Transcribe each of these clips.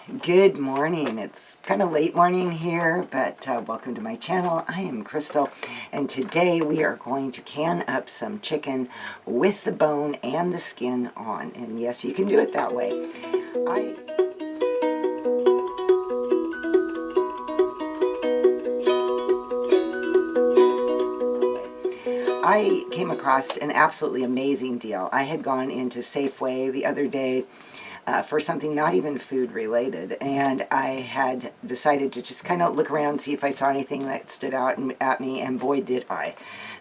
Good morning. It's kind of late morning here, but welcome to my channel. I am Crystal, and today we are going to can up some chicken with the bone and the skin on. And yes, you can do it that way. I came across an absolutely amazing deal. I had gone into Safeway the other day for something not even food related, and I had decided to just kind of look around, see if I saw anything that stood out at me, and boy did I.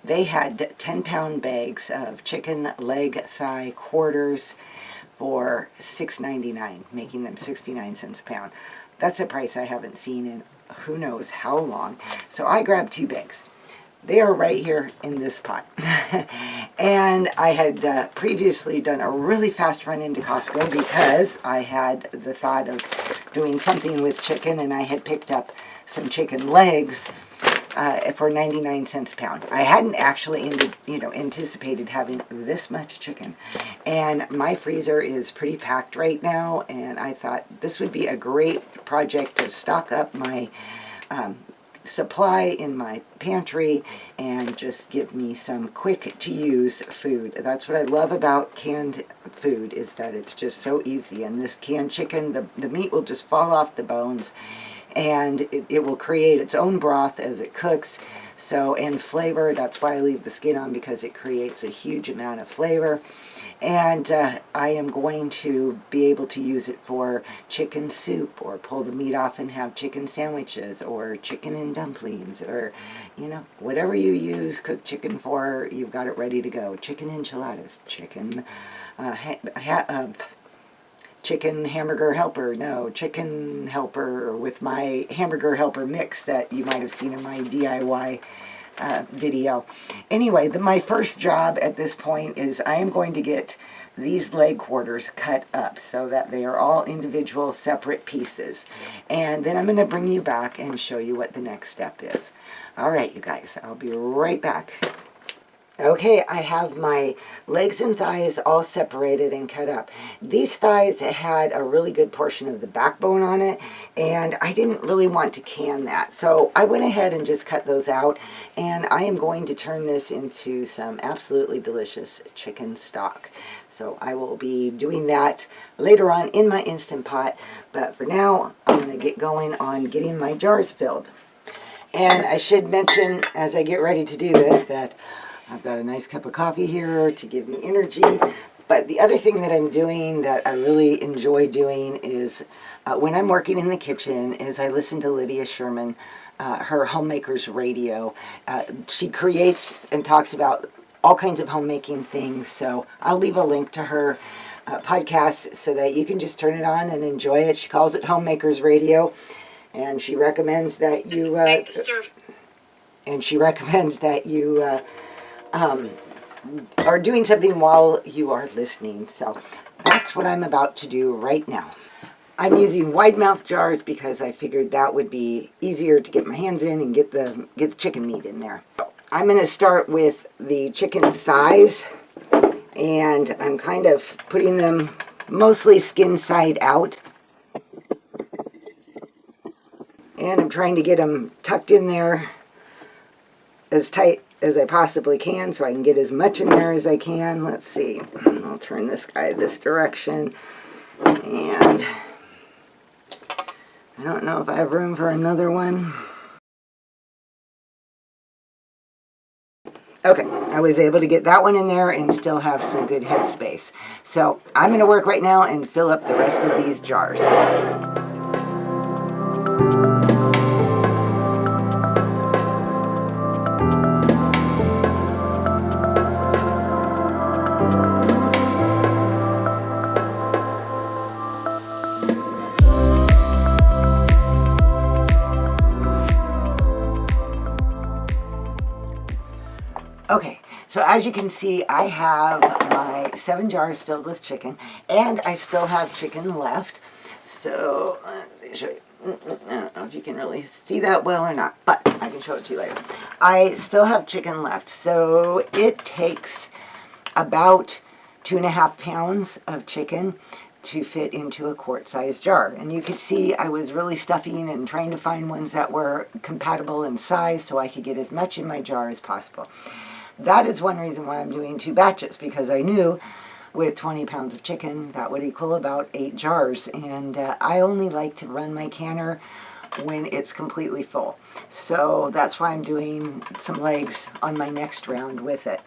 They had 10-pound bags of chicken leg thigh quarters for $6.99, making them 69 cents a pound. That's a price I haven't seen in who knows how long. So I grabbed 2 bags. They are right here in this pot. And I had previously done a really fast run into Costco because I had the thought of doing something with chicken, and I had picked up some chicken legs for 99 cents a pound. I hadn't actually anticipated having this much chicken. And my freezer is pretty packed right now, and I thought this would be a great project to stock up my supply in my pantry and just give me some quick to use food. That's what I love about canned food, is that it's just so easy. And this canned chicken, the meat will just fall off the bones, and it will create its own broth as it cooks. So, and flavor, that's why I leave the skin on, because it creates a huge amount of flavor. And I am going to be able to use it for chicken soup, or pull the meat off and have chicken sandwiches, or chicken and dumplings, or, whatever you use cooked chicken for, you've got it ready to go. Chicken enchiladas, chicken chicken hamburger helper, chicken helper with my hamburger helper mix that you might have seen in my DIY video. Anyway, my first job at this point is I am going to get these leg quarters cut up so that they are all individual separate pieces. And then I'm going to bring you back and show you what the next step is. All right, you guys, I'll be right back. Okay, I have my legs and thighs all separated and cut up. These thighs had a really good portion of the backbone on it, and I didn't really want to can that. So I went ahead and just cut those out, and I am going to turn this into some absolutely delicious chicken stock. So I will be doing that later on in my Instant Pot, but for now, I'm going to get going on getting my jars filled. And I should mention, as I get ready to do this, that I've got a nice cup of coffee here to give me energy. But the other thing that I'm doing that I really enjoy doing is when I'm working in the kitchen is I listen to Lydia Sherman, her Homemakers radio. She creates and talks about all kinds of homemaking things. So I'll leave a link to her podcast so that you can just turn it on and enjoy it. She calls it Homemakers Radio, and she recommends that you are doing something while you are listening. So that's what I'm about to do right now. I'm using wide mouth jars because I figured that would be easier to get my hands in and get the chicken meat in there. I'm going to start with the chicken thighs, and I'm kind of putting them mostly skin side out. And I'm trying to get them tucked in there as tight as I possibly can so I can get as much in there as I can. Let's see. I'll turn this guy this direction. And I don't know if I have room for another one. Okay, I was able to get that one in there and still have some good head space. So I'm going to work right now and fill up the rest of these jars. Okay, so as you can see, I have my 7 jars filled with chicken, and I still have chicken left. So, let me show you. I don't know if you can really see that well or not, but I can show it to you later. I still have chicken left, so it takes about 2.5 pounds of chicken to fit into a quart-sized jar. And you could see I was really stuffing and trying to find ones that were compatible in size so I could get as much in my jar as possible. That is one reason why I'm doing 2 batches, because I knew with 20 pounds of chicken that would equal about 8 jars. And I only like to run my canner when it's completely full. So that's why I'm doing some legs on my next round with it.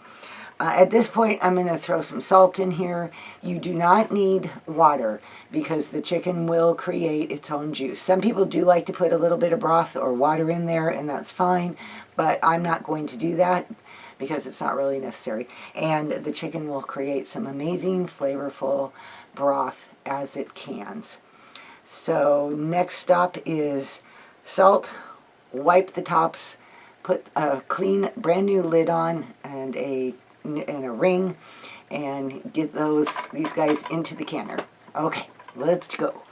At this point, I'm going to throw some salt in here. You do not need water because the chicken will create its own juice. Some people do like to put a little bit of broth or water in there, and that's fine, but I'm not going to do that because it's not really necessary. And the chicken will create some amazing, flavorful broth as it cans. So next stop is salt, wipe the tops, put a clean, brand new lid on and a ring, and get these guys into the canner. Okay, let's go.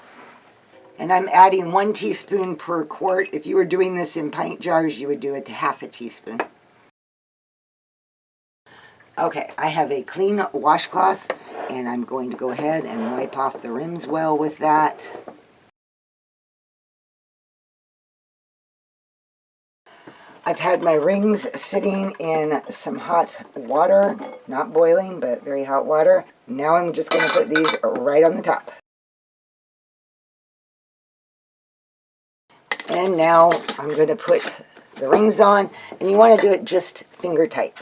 And I'm adding 1 teaspoon per quart. If you were doing this in pint jars, you would do it to half a teaspoon. Okay, I have a clean washcloth, and I'm going to go ahead and wipe off the rims well with that. I've had my rings sitting in some hot water, not boiling, but very hot water. Now I'm just going to put these right on the top. And now I'm going to put the rings on, and you want to do it just finger tight.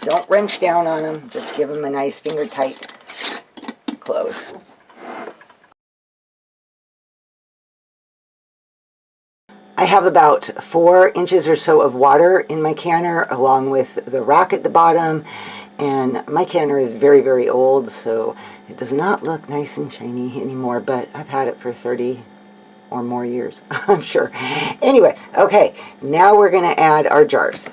Don't wrench down on them, just give them a nice finger tight close. I have about 4 inches or so of water in my canner along with the rock at the bottom, and my canner is very, very old, so it does not look nice and shiny anymore, but I've had it for 30 or more years, I'm sure. Anyway, okay, now we're going to add our jars.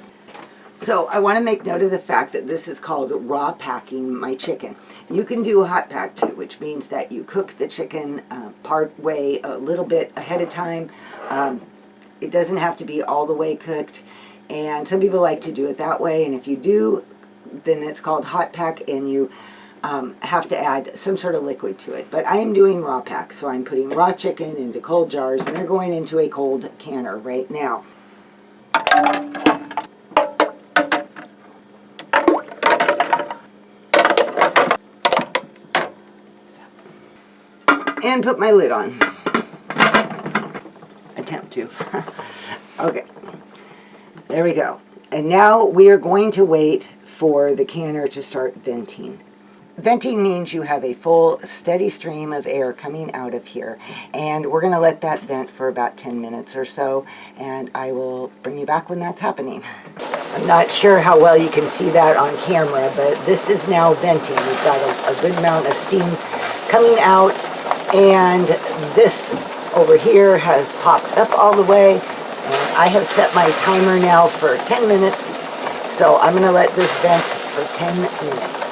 So I want to make note of the fact that this is called raw packing my chicken. You can do hot pack too, which means that you cook the chicken part way a little bit ahead of time. It doesn't have to be all the way cooked, and some people like to do it that way, and if you do, then it's called hot pack, and you have to add some sort of liquid to it. But I am doing raw pack, so I'm putting raw chicken into cold jars, and they're going into a cold canner right now. And put my lid on. Attempt to. Okay, there we go. And now we are going to wait for the canner to start venting. Venting means you have a full, steady stream of air coming out of here, and we're going to let that vent for about 10 minutes or so, and I will bring you back when that's happening. I'm not sure how well you can see that on camera, but this is now venting. We've got a good amount of steam coming out, and this over here has popped up all the way, and I have set my timer now for 10 minutes, so I'm going to let this vent for 10 minutes.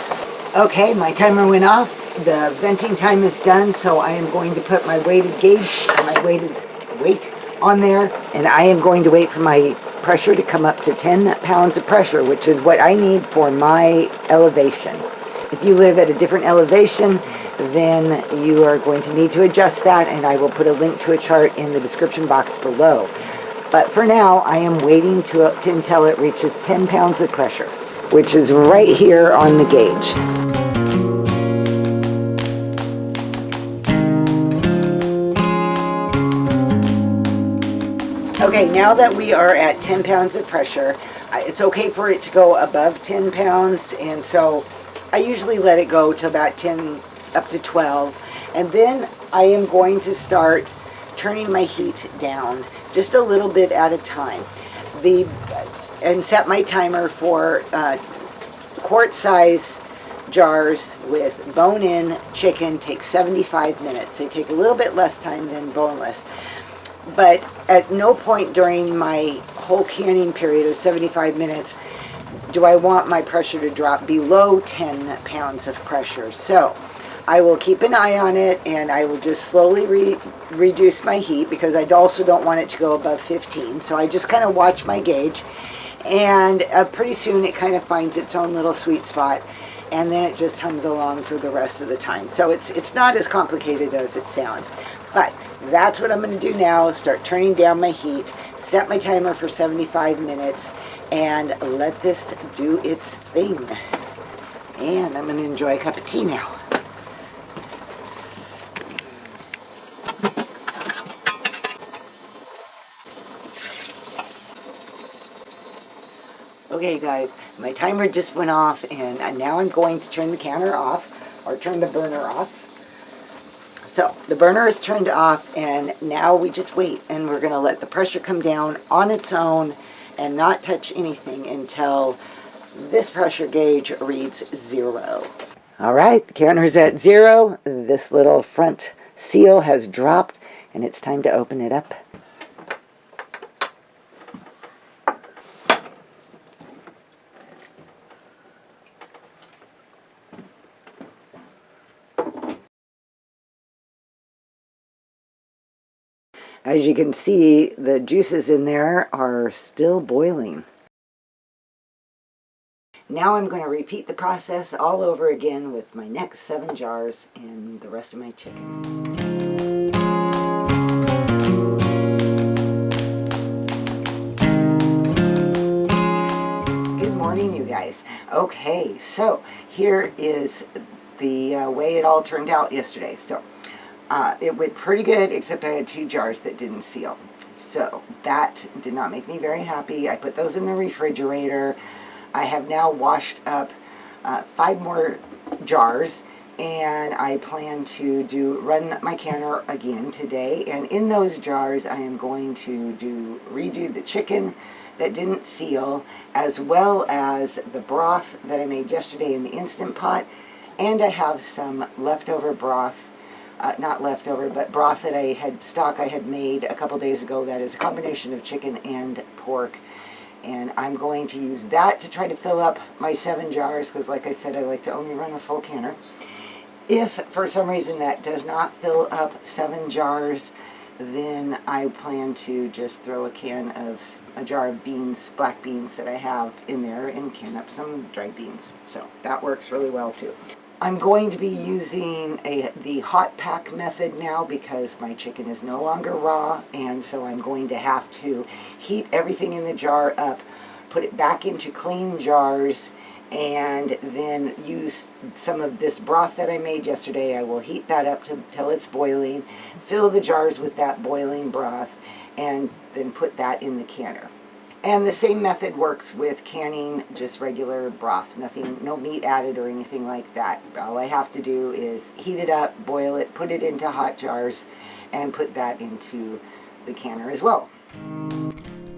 Okay, my timer went off. The venting time is done, so I am going to put my weighted gauge, my weighted weight on there, and I am going to wait for my pressure to come up to 10 pounds of pressure, which is what I need for my elevation. If you live at a different elevation, then you are going to need to adjust that, and I will put a link to a chart in the description box below. But for now, I am waiting until it reaches 10 pounds of pressure, which is right here on the gauge. Okay, now that we are at 10 pounds of pressure, it's okay for it to go above 10 pounds, and so I usually let it go to about 10, up to 12, and then I am going to start turning my heat down just a little bit at a time. And set my timer for quart-size jars with bone-in chicken takes 75 minutes. They take a little bit less time than boneless. But at no point during my whole canning period of 75 minutes do I want my pressure to drop below 10 pounds of pressure. So I will keep an eye on it, and I will just slowly reduce my heat, because I also don't want it to go above 15. So I just kind of watch my gauge, and pretty soon it kind of finds its own little sweet spot. and then it just hums along for the rest of the time. So it's not as complicated as it sounds. But that's what I'm going to do now. Start turning down my heat, set my timer for 75 minutes, and let this do its thing. And I'm going to enjoy a cup of tea now. Okay guys, my timer just went off, and now I'm going to turn the counter off, or turn the burner off. So the burner is turned off, and now we just wait, and we're going to let the pressure come down on its own and not touch anything until this pressure gauge reads 0. All right, the counter's at 0. This little front seal has dropped, and it's time to open it up. As you can see, the juices in there are still boiling. Now I'm going to repeat the process all over again with my next 7 jars and the rest of my chicken. Good morning, you guys. Okay, so here is the way it all turned out yesterday. So it went pretty good, except I had 2 jars that didn't seal. So that did not make me very happy. I put those in the refrigerator. I have now washed up 5 more jars, and I plan to run my canner again today. And in those jars, I am going to redo the chicken that didn't seal, as well as the broth that I made yesterday in the Instant Pot. And I have some leftover broth. Not leftover, but broth that I had made a couple days ago that is a combination of chicken and pork. And I'm going to use that to try to fill up my 7 jars, because like I said, I like to only run a full canner. If for some reason that does not fill up 7 jars, then I plan to just throw a jar of beans, black beans that I have in there, and can up some dried beans. So that works really well too. I'm going to be using the hot pack method now because my chicken is no longer raw, and so I'm going to have to heat everything in the jar up, put it back into clean jars, and then use some of this broth that I made yesterday. I will heat that up till it's boiling, fill the jars with that boiling broth, and then put that in the canner. And the same method works with canning just regular broth. No meat added or anything like that. All I have to do is heat it up, boil it, put it into hot jars, and put that into the canner as well.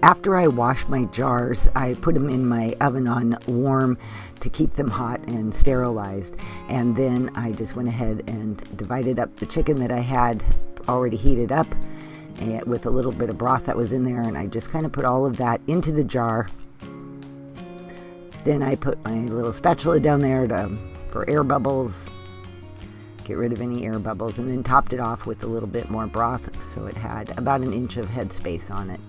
After I wash my jars, I put them in my oven on warm to keep them hot and sterilized. And then I just went ahead and divided up the chicken that I had already heated up, and with a little bit of broth that was in there, and I just kind of put all of that into the jar. Then I put my little spatula down there for air bubbles, get rid of any air bubbles, and then topped it off with a little bit more broth, so it had about 1 inch of headspace on it.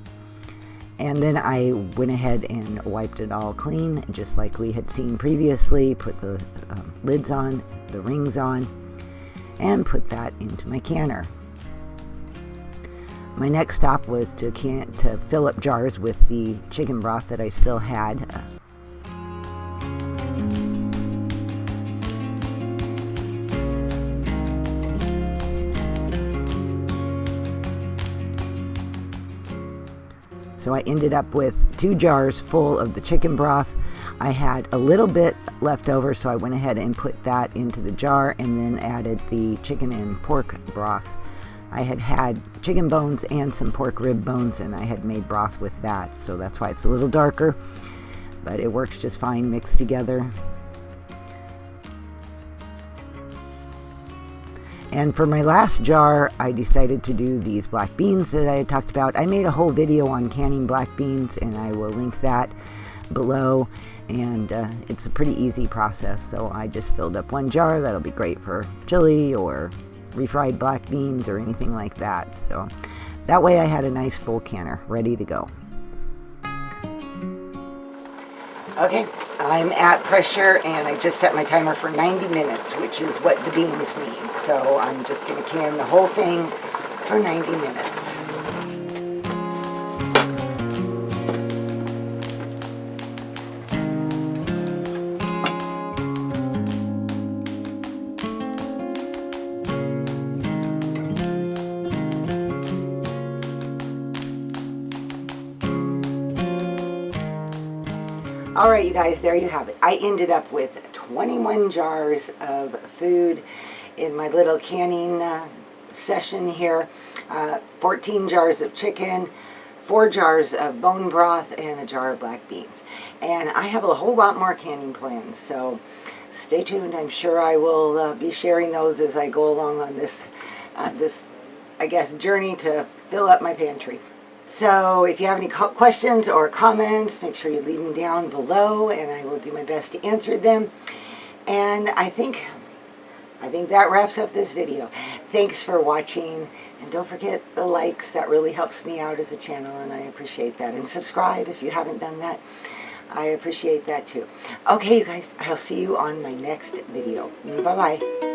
And then I went ahead and wiped it all clean, just like we had seen previously, put the lids on, the rings on, and put that into my canner. My next stop was to fill up jars with the chicken broth that I still had. So I ended up with 2 jars full of the chicken broth. I had a little bit left over, so I went ahead and put that into the jar, and then added the chicken and pork broth. I had chicken bones and some pork rib bones, and I had made broth with that, so that's why it's a little darker, but it works just fine mixed together. And for my last jar, I decided to do these black beans that I had talked about. I made a whole video on canning black beans, and I will link that below. And it's a pretty easy process, so I just filled up 1 jar. That'll be great for chili or refried black beans or anything like that. So that way I had a nice full canner ready to go. Okay, I'm at pressure and I just set my timer for 90 minutes, which is what the beans need. So I'm just going to can the whole thing for 90 minutes. All right, you guys, there you have it. I ended up with 21 jars of food in my little canning session here. 14 jars of chicken, 4 jars of bone broth, and a jar of black beans. And I have a whole lot more canning plans, so stay tuned. I'm sure I will be sharing those as I go along on this, I guess, journey to fill up my pantry. So if you have any questions or comments, make sure you leave them down below and I will do my best to answer them. And I think that wraps up this video. Thanks for watching, and don't forget the likes. That really helps me out as a channel and I appreciate that. And subscribe if you haven't done that. I appreciate that too. Okay, you guys, I'll see you on my next video. Bye-bye.